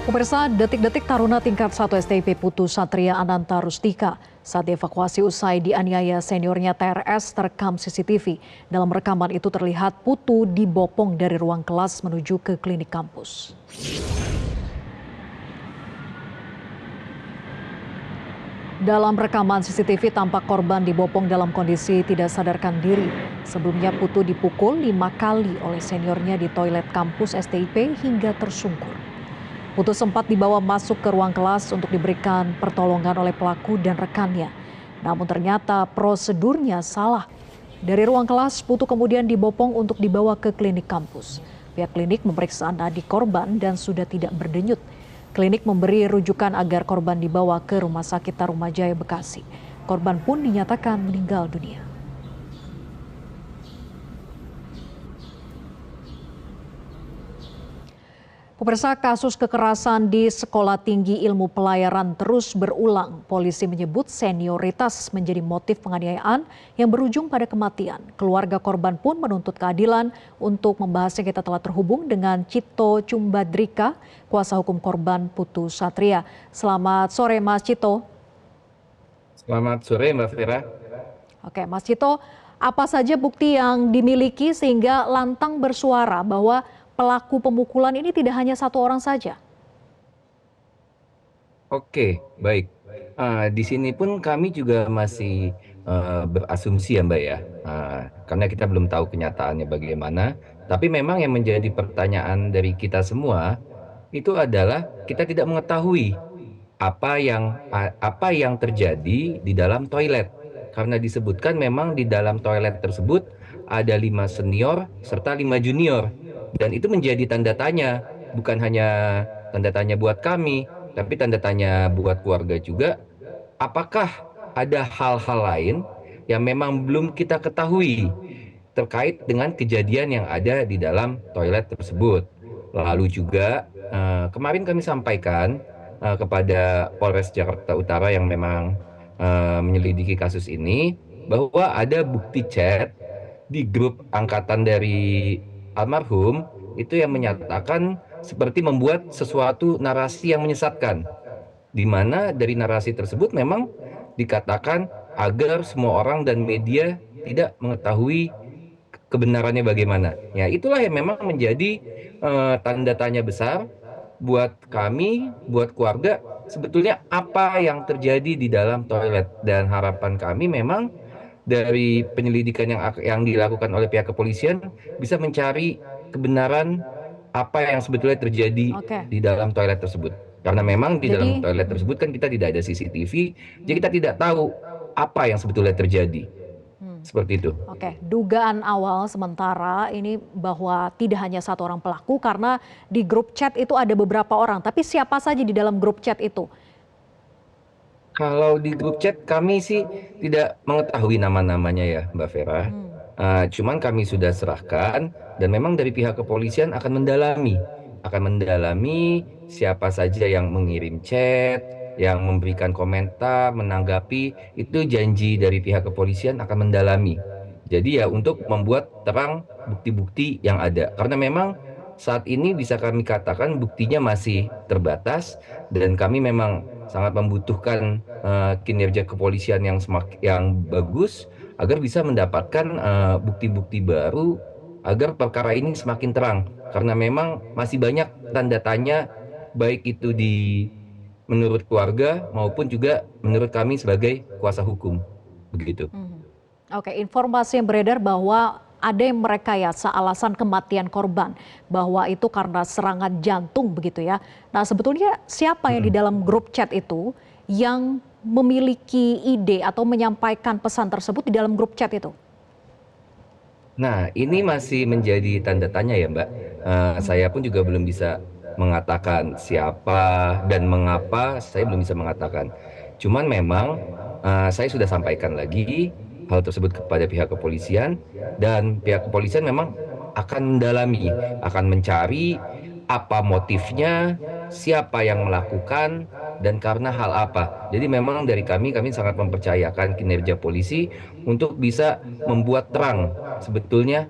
Pemirsa, detik-detik taruna tingkat 1 STIP Putu Satria Ananta Rustika saat dievakuasi usai dianiaya seniornya TRS terekam CCTV. Dalam rekaman itu terlihat Putu dibopong dari ruang kelas menuju ke klinik kampus. Dalam rekaman CCTV tampak korban dibopong dalam kondisi tidak sadarkan diri. Sebelumnya Putu dipukul 5 kali oleh seniornya di toilet kampus STIP hingga tersungkur. Putu sempat dibawa masuk ke ruang kelas untuk diberikan pertolongan oleh pelaku dan rekannya. Namun ternyata prosedurnya salah. Dari ruang kelas, Putu kemudian dibopong untuk dibawa ke klinik kampus. Pihak klinik memeriksa nadi korban dan sudah tidak berdenyut. Klinik memberi rujukan agar korban dibawa ke Rumah Sakit Tarumajaya Bekasi. Korban pun dinyatakan meninggal dunia. Pemirsa, kasus kekerasan di Sekolah Tinggi Ilmu Pelayaran terus berulang. Polisi menyebut senioritas menjadi motif penganiayaan yang berujung pada kematian. Keluarga korban pun menuntut keadilan. Untuk membahasnya kita telah terhubung dengan Cito Cumbadrika, kuasa hukum korban Putu Satria. Selamat sore Mas Cito. Selamat sore Mbak Vera. Oke Mas Cito, apa saja bukti yang dimiliki sehingga lantang bersuara bahwa pelaku pemukulan ini tidak hanya satu orang saja? Oke, baik. Di sini pun kami juga masih berasumsi ya Mbak ya, karena kita belum tahu kenyataannya bagaimana. Tapi memang yang menjadi pertanyaan dari kita semua itu adalah kita tidak mengetahui apa yang terjadi di dalam toilet. Karena disebutkan memang di dalam toilet tersebut ada 5 senior serta 5 junior. Dan itu menjadi tanda tanya, bukan hanya tanda tanya buat kami, tapi tanda tanya buat keluarga juga. Apakah ada hal-hal lain yang memang belum kita ketahui terkait dengan kejadian yang ada di dalam toilet tersebut? Lalu juga kemarin kami sampaikan kepada Polres Jakarta Utara yang memang menyelidiki kasus ini, bahwa ada bukti chat di grup angkatan dari almarhum itu yang menyatakan seperti membuat sesuatu narasi yang menyesatkan, di mana dari narasi tersebut memang dikatakan agar semua orang dan media tidak mengetahui kebenarannya bagaimana. Ya, itulah yang memang menjadi tanda tanya besar buat kami, buat keluarga, sebetulnya apa yang terjadi di dalam toilet. Dan harapan kami memang dari penyelidikan yang dilakukan oleh pihak kepolisian bisa mencari kebenaran apa yang sebetulnya terjadi Oke. di dalam toilet tersebut. Karena memang di dalam Jadi toilet tersebut kan kita tidak ada CCTV, jadi kita tidak tahu apa yang sebetulnya terjadi. Seperti itu. Oke, dugaan awal sementara ini bahwa tidak hanya satu orang pelaku karena di grup chat itu ada beberapa orang. Tapi siapa saja di dalam grup chat itu? Kalau di grup chat kami sih tidak mengetahui nama-namanya ya Mbak Vera. Cuman kami sudah serahkan dan memang dari pihak kepolisian akan mendalami siapa saja yang mengirim chat, yang memberikan komentar, menanggapi, itu janji dari pihak kepolisian akan mendalami. Jadi ya untuk membuat terang bukti-bukti yang ada. Karena memang saat ini bisa kami katakan buktinya masih terbatas dan kami memang sangat membutuhkan kinerja kepolisian yang bagus agar bisa mendapatkan bukti-bukti baru agar perkara ini semakin terang, karena memang masih banyak tanda tanya baik itu menurut keluarga maupun juga menurut kami sebagai kuasa hukum, begitu. Oke, informasi yang beredar bahwa ada yang merekayasa alasan kematian korban, bahwa itu karena serangan jantung begitu ya. Nah sebetulnya siapa yang di dalam grup chat itu yang memiliki ide atau menyampaikan pesan tersebut di dalam grup chat itu? Nah, ini masih menjadi tanda tanya ya, Mbak. Saya pun juga belum bisa mengatakan siapa dan mengapa, saya belum bisa mengatakan. Cuman memang saya sudah sampaikan lagi hal tersebut kepada pihak kepolisian dan pihak kepolisian memang akan mendalami, akan mencari apa motifnya, siapa yang melakukan, dan karena hal apa. Jadi memang dari kami sangat mempercayakan kinerja polisi untuk bisa membuat terang sebetulnya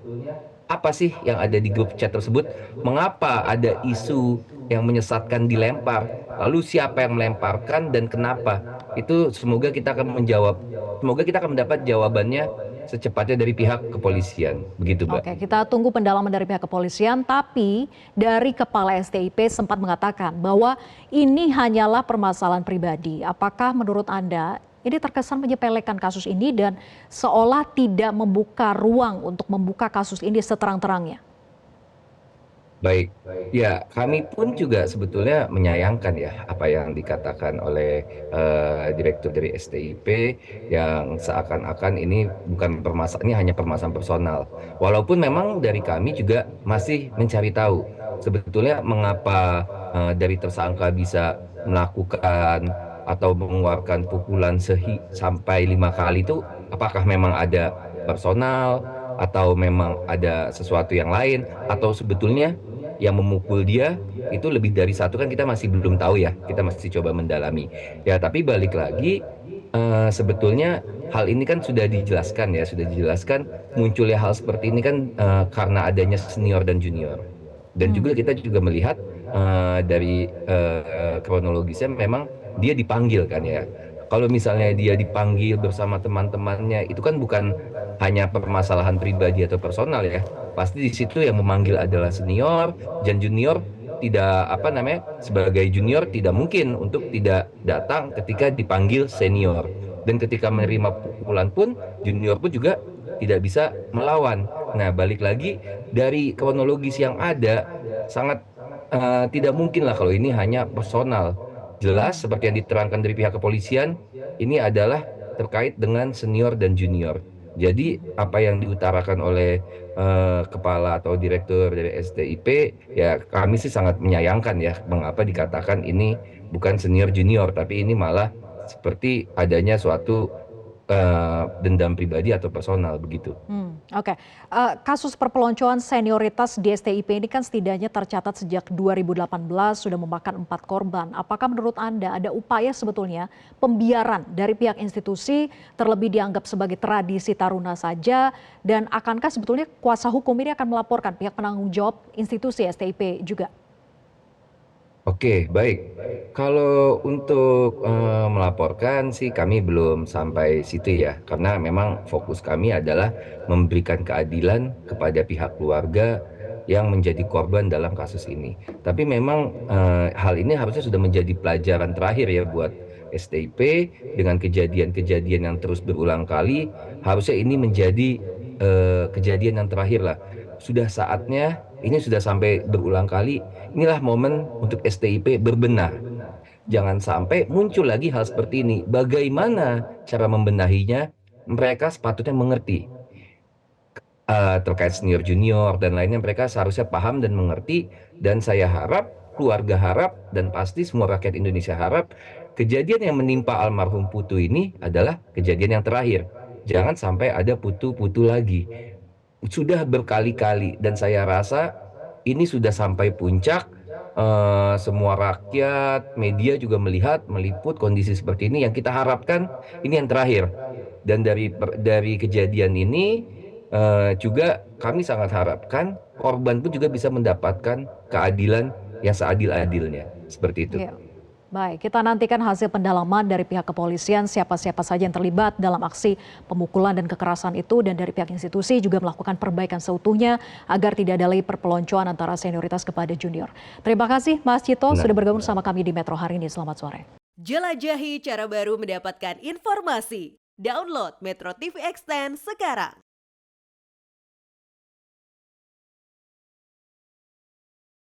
apa sih yang ada di grup chat tersebut, mengapa ada isu yang menyesatkan dilempar. Lalu siapa yang melemparkan dan kenapa? Itu semoga kita akan mendapat jawabannya secepatnya dari pihak kepolisian. Begitu, Mbak. Oke, kita tunggu pendalaman dari pihak kepolisian, tapi dari Kepala STIP sempat mengatakan bahwa ini hanyalah permasalahan pribadi. Apakah menurut Anda ini terkesan menyepelekan kasus ini dan seolah tidak membuka ruang untuk membuka kasus ini seterang-terangnya? Baik, ya kami pun juga sebetulnya menyayangkan ya apa yang dikatakan oleh direktur dari STIP yang seakan-akan ini bukan permasalahan, ini hanya permasalahan personal. Walaupun memang dari kami juga masih mencari tahu sebetulnya mengapa dari tersangka bisa melakukan atau mengeluarkan pukulan sampai 5 kali itu, apakah memang ada personal atau memang ada sesuatu yang lain atau sebetulnya yang memukul dia itu lebih dari satu, kan kita masih belum tahu ya, kita masih coba mendalami ya. Tapi balik lagi, sebetulnya hal ini kan sudah dijelaskan munculnya hal seperti ini kan karena adanya senior dan junior, dan juga kita juga melihat dari kronologisnya memang dia dipanggil kan ya. Kalau misalnya dia dipanggil bersama teman-temannya, itu kan bukan hanya permasalahan pribadi atau personal ya. Pasti di situ yang memanggil adalah senior, dan junior tidak apa namanya, sebagai junior tidak mungkin untuk tidak datang ketika dipanggil senior. Dan ketika menerima pukulan pun junior pun juga tidak bisa melawan. Nah, balik lagi dari kronologis yang ada, sangat tidak mungkin lah kalau ini hanya personal. Jelas seperti yang diterangkan dari pihak kepolisian, ini adalah terkait dengan senior dan junior. Jadi apa yang diutarakan oleh kepala atau direktur dari STIP, ya kami sih sangat menyayangkan ya mengapa dikatakan ini bukan senior junior, tapi ini malah seperti adanya suatu dendam pribadi atau personal begitu. Oke. Kasus perpeloncoan senioritas di STIP ini kan setidaknya tercatat sejak 2018 sudah memakan 4 korban. Apakah menurut Anda ada upaya sebetulnya pembiaran dari pihak institusi, terlebih dianggap sebagai tradisi taruna saja, dan akankah sebetulnya kuasa hukum ini akan melaporkan pihak penanggung jawab institusi STIP juga? Oke, baik. Kalau untuk melaporkan sih kami belum sampai situ ya, karena memang fokus kami adalah memberikan keadilan kepada pihak keluarga yang menjadi korban dalam kasus ini. Tapi memang hal ini harusnya sudah menjadi pelajaran terakhir ya buat STIP. Dengan kejadian-kejadian yang terus berulang kali, harusnya ini menjadi kejadian yang terakhir lah. Sudah saatnya, ini sudah sampai berulang kali, inilah momen untuk STIP berbenah. Jangan sampai muncul lagi hal seperti ini. Bagaimana cara membenahinya? Mereka sepatutnya mengerti terkait senior junior dan lainnya, mereka seharusnya paham dan mengerti. Dan saya harap, keluarga harap, dan pasti semua rakyat Indonesia harap kejadian yang menimpa almarhum Putu ini adalah kejadian yang terakhir. Jangan sampai ada Putu-Putu lagi. Sudah berkali-kali dan saya rasa ini sudah sampai puncak. Semua rakyat, media juga meliput kondisi seperti ini. Yang kita harapkan ini yang terakhir. Dan dari kejadian ini juga kami sangat harapkan korban pun juga bisa mendapatkan keadilan yang seadil-adilnya. Seperti itu. Iya. Baik, kita nantikan hasil pendalaman dari pihak kepolisian siapa-siapa saja yang terlibat dalam aksi pemukulan dan kekerasan itu, dan dari pihak institusi juga melakukan perbaikan seutuhnya agar tidak ada lagi perpeloncoan antara senioritas kepada junior. Terima kasih Mas Cito sudah bergabung sama kami di Metro hari ini. Selamat sore. Jelajahi cara baru mendapatkan informasi. Download Metro TV Extend sekarang.